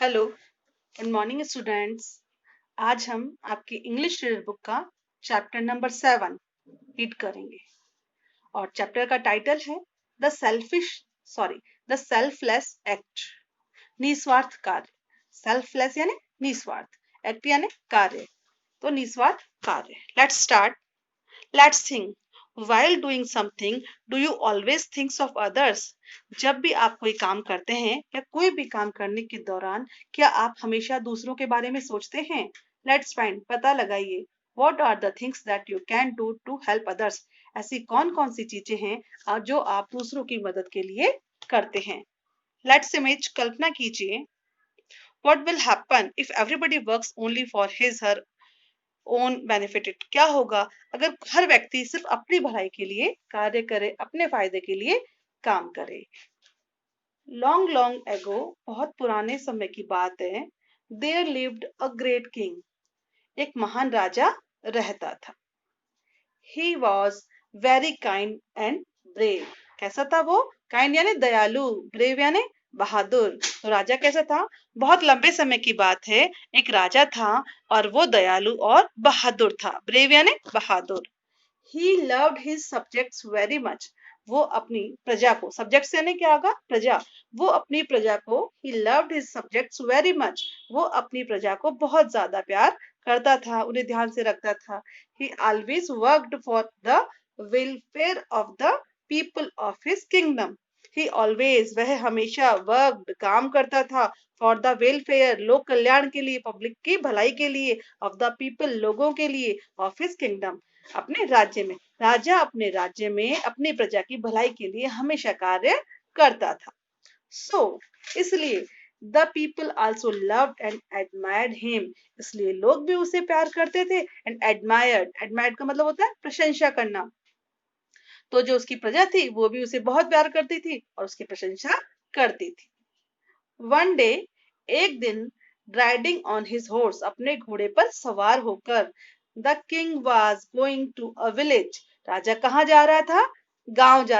Hello, good morning students. आज हम आपकी इंग्लिश रीडर बुक का चैप्टर नंबर 7 रीड करेंगे और चैप्टर का टाइटल है द द सेल्फलेस एक्ट। निस्वार्थ कार्य। सेल्फलेस यानी निस्वार्थ, एक्ट यानी कार्य, तो निस्वार्थ कार्य। Let's think. While doing something, do you always think of others? जब भी आप कोई काम करते हैं या कोई भी काम करने के दौरान क्या आप हमेशा दूसरों के बारे में सोचते हैं? Let's find, पता लगाइए। What are the things that you can do to help others? ऐसी कौन कौन सी चीजें हैं जो आप दूसरों की मदद के लिए करते हैं? Let's image, कल्पना कीजिए। What will happen if everybody works only for her own benefited? क्या होगा अगर हर व्यक्ति सिर्फ अपनी भलाई के लिए कार्य करे, अपने फायदे के लिए काम करे? लॉन्ग लॉन्ग एगो, बहुत पुराने समय की बात है। There lived a great king, एक महान राजा रहता था। He was very kind and brave. कैसा था वो? काइंड यानी दयालु, ब्रेव यानी बहादुर। तो राजा कैसा था? बहुत लंबे समय की बात है, एक राजा था और वो दयालु और बहादुर था। ब्रेव यानी बहादुर। He loved his subjects very much. वो अपनी प्रजा को, सब्जेक्ट्स यानी क्या होगा? प्रजा। वो अपनी प्रजा को, ही loved his subjects very much, वो अपनी प्रजा को बहुत ज्यादा प्यार करता था, उन्हें ध्यान से रखता था। ही always worked for the welfare of the people of his kingdom. He always, वह हमेशा, वर्कड, काम करता था, फॉर द वेलफेयर, लोक कल्याण के लिए, पब्लिक की भलाई के लिए, ऑफ द पीपल, लोगों के लिए, ऑफ हिज किंगडम, अपने राज्य में। राजा अपने राज्य में अपनी प्रजा की भलाई के लिए हमेशा कार्य करता था। इसलिए the people also loved and admired him, इसलिए लोग भी उसे प्यार करते थे। एंड एडमायर्ड का मतलब होता है प्रशंसा करना। तो जो उसकी प्रजा थी वो भी उसे बहुत प्यार करती थी और उसकी प्रशंसा करती थी। वन डे, एक दिन, राइडिंग ऑन हिज हॉर्स, अपने घोड़े पर सवार होकर, the king was going to a village, राजा कहाँ जा रहा था?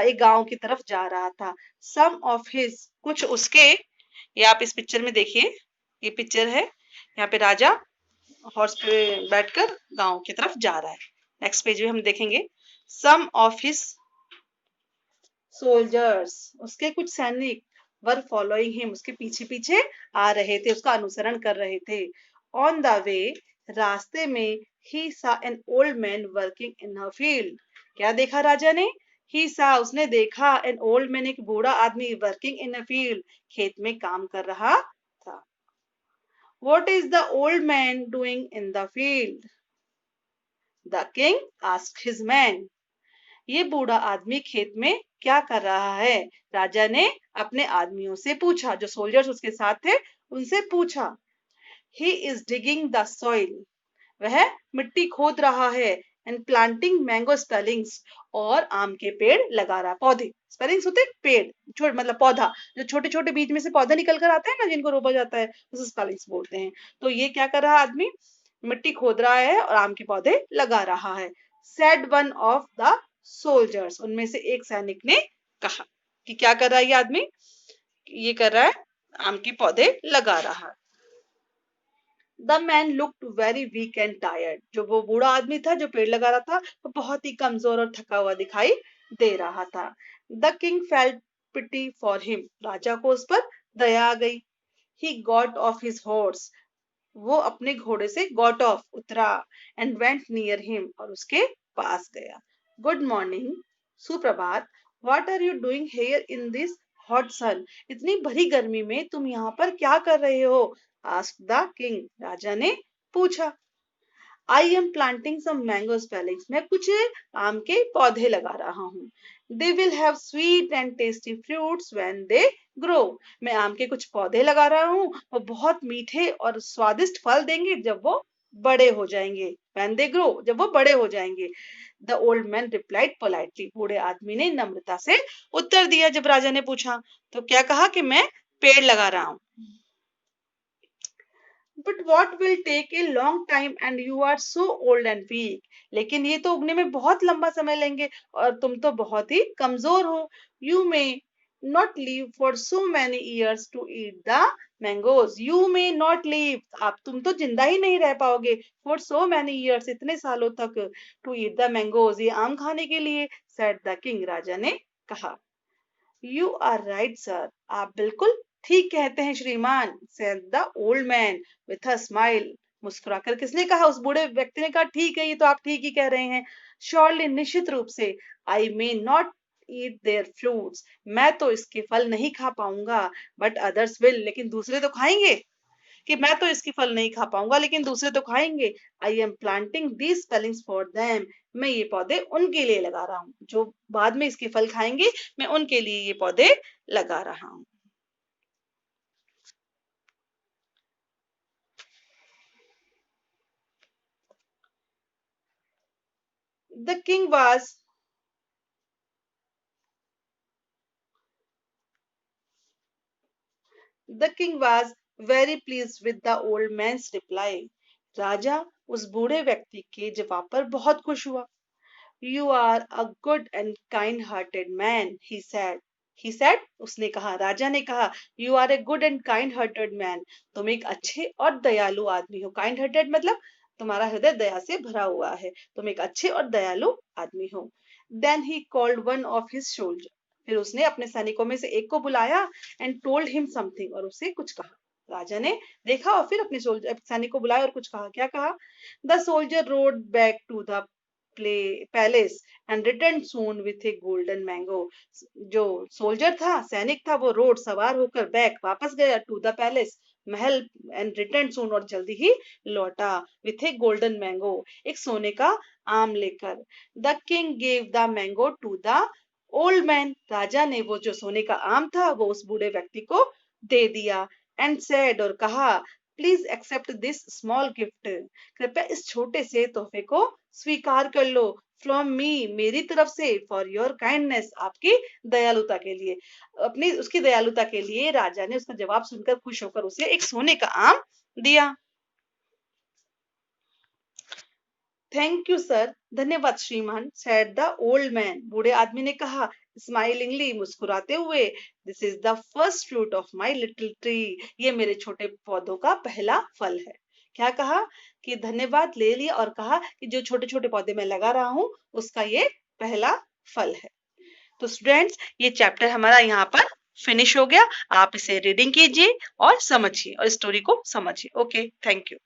एक गांव की तरफ जा रहा था। सम ऑफ हिज, कुछ उसके, ये आप इस पिक्चर में देखिए, ये पिक्चर है, यहाँ पे राजा हॉर्स पे बैठकर गांव की तरफ जा रहा है। नेक्स्ट पेज में हम देखेंगे, सम ऑफ हिज सोल्जर्स, उसके कुछ सैनिक, वर फॉलोइंग हिम, उसके पीछे पीछे आ रहे थे, उसका अनुसरण कर रहे थे। ऑन द वे, रास्ते में, ही सा an old man working in a field, क्या देखा राजा ने? ही सा, उसने देखा, एन ओल्ड मैन, एक बूढ़ा आदमी, वर्किंग इन अ फील्ड, खेत में काम कर रहा था। What is the old man doing in the field? The king asked his man, ये बूढ़ा आदमी खेत में क्या कर रहा है? राजा ने अपने आदमियों से पूछा, जो सोल्जर्स उसके साथ थे उनसे पूछा। He is digging the soil, वह मिट्टी खोद रहा है। एंड प्लांटिंग मैंगो स्पेलिंग्स, और आम के पेड़ लगा रहा। पौधे, स्पेलिंग्स होते हैं पेड़, छोटे मतलब पौधा, जो छोटे छोटे बीज में से पौधा निकल कर आते हैं ना, जिनको रोपा जाता है, उसे स्पेलिंग्स बोलते हैं। तो ये क्या कर रहा आदमी? मिट्टी खोद रहा है और आम के पौधे लगा रहा है। Said one of the soldiers, उनमें से एक सैनिक ने कहा कि क्या कर रहा है ये आदमी? ये कर रहा है, आम के पौधे लगा रहा है। The man looked very weak and tired, जो वो बूढ़ा आदमी था जो पेड़ लगा रहा था, वो बहुत ही कमजोर और थका हुआ दिखाई दे रहा था। The king felt pity for him, राजा को उस पर दया आ गई। He got off his horse, वो अपने घोड़े से गॉट ऑफ, उतरा, एंड वेंट नियर हिम, और उसके पास गया। गुड मॉर्निंग, सुप्रभात। What are you doing here in this hot sun, इतनी भरी गर्मी में तुम यहाँ पर क्या कर रहे हो? आस्क्ड द किंग, राजा ने पूछा। I am planting some mango saplings, मैं कुछ आम के पौधे लगा रहा हूँ। They will have sweet and tasty fruits when they grow, मैं आम के कुछ पौधे लगा रहा हूँ, वो बहुत मीठे और स्वादिष्ट फल देंगे जब वो बड़े हो जाएंगे। व्हेन दे ग्रो, जब वो बड़े हो जाएंगे। The old man replied politely, बूढ़े आदमी ने नम्रता से उत्तर दिया। जब राजा ने पूछा तो क्या कहा कि मैं पेड़ लगा रहा हूँ। But what will take a long time and you are so old and weak, लेकिन ये तो उगने में बहुत लंबा समय लेंगे और तुम तो बहुत ही कमजोर हो। You may not live for so many years to eat the mangoes. You may not live. तुम तो जिंदा ही नहीं रह पाओगे for so many years, इतने सालों तक, to eat the mangoes, ये आम खाने के लिए, said the king, राजा ने कहा. You are right, sir. आप बिल्कुल ठीक कहते हैं श्रीमान, said the old man with a smile. मुस्कुराकर किसने कहा? उस बूढ़े व्यक्ति ने कहा, ठीक है, ये तो आप ठीक ही कह रहे हैं. Surely, निश्चित रूप से, I may not eat their fruits. मैं तो इसके फल नहीं खा पाऊंगा, but others will. लेकिन दूसरे तो खाएंगे. कि मैं तो इसकी फल नहीं खा पाऊंगा लेकिन दूसरे तो खाएंगे. आई am planting these spellings for them. मैं ये पौधे उनके लिए लगा रहा हूँ जो बाद में इसके फल खाएंगे. मैं उनके लिए ये पौधे लगा रहा हूँ. The king was The king was very pleased with the old man's reply. राजा उस बूढ़े व्यक्ति के जवाब पर बहुत खुश हुआ. You are a good and kind-hearted man, he said. He said, उसने कहा, राजा ने कहा, You are a good and kind-hearted man. तुम एक अच्छे और दयालु आदमी हो. Kind-hearted मतलब तुम्हारा हृदय दया से भरा हुआ है. तुम एक अच्छे और दयालु आदमी हो. Then he called one of his soldiers. फिर उसने अपने सैनिकों में से एक को बुलाया and told him something. और उसे कुछ कहा. राजा ने देखा और फिर अपने सैनिक को बुलाया और कुछ कहा. क्या कहा? The soldier rode back to the palace and returned soon with a golden mango. जो सोल्जर था, सैनिक था, वो रोड सवार होकर बैक वापस गया to the palace, Mahal, and return सून, और जल्दी ही लौटा विथ ए गोल्डन मैंगो, एक सोने का आम लेकर. The king gave the mango to the old man. राजा ने वो जो सोने का आम था वो उस बूढ़े व्यक्ति को दे दिया. एंड सेड, और कहा, please accept this small gift. कृपया इस छोटे से तोहफे को स्वीकार कर लो. फ्रॉम मी, मेरी तरफ से, फॉर योर काइंडनेस, आपकी दयालुता के लिए. अपनी उसकी दयालुता के लिए राजा ने उसका जवाब सुनकर खुश होकर उसे एक सोने का आम दिया. Thank you sir. धन्यवाद श्रीमान, सेड द ओल्ड मैन. बूढ़े आदमी ने कहा स्माइलिंगली, मुस्कुराते हुए. This is the first fruit of my little tree. ये मेरे छोटे पौधों का पहला फल है. क्या कहा? कि धन्यवाद ले लिया और कहा कि जो छोटे छोटे पौधे मैं लगा रहा हूं उसका ये पहला फल है. तो स्टूडेंट्स, ये चैप्टर हमारा यहाँ पर फिनिश हो गया. आप इसे रीडिंग कीजिए और समझिए और स्टोरी को समझिए. Okay, thank you.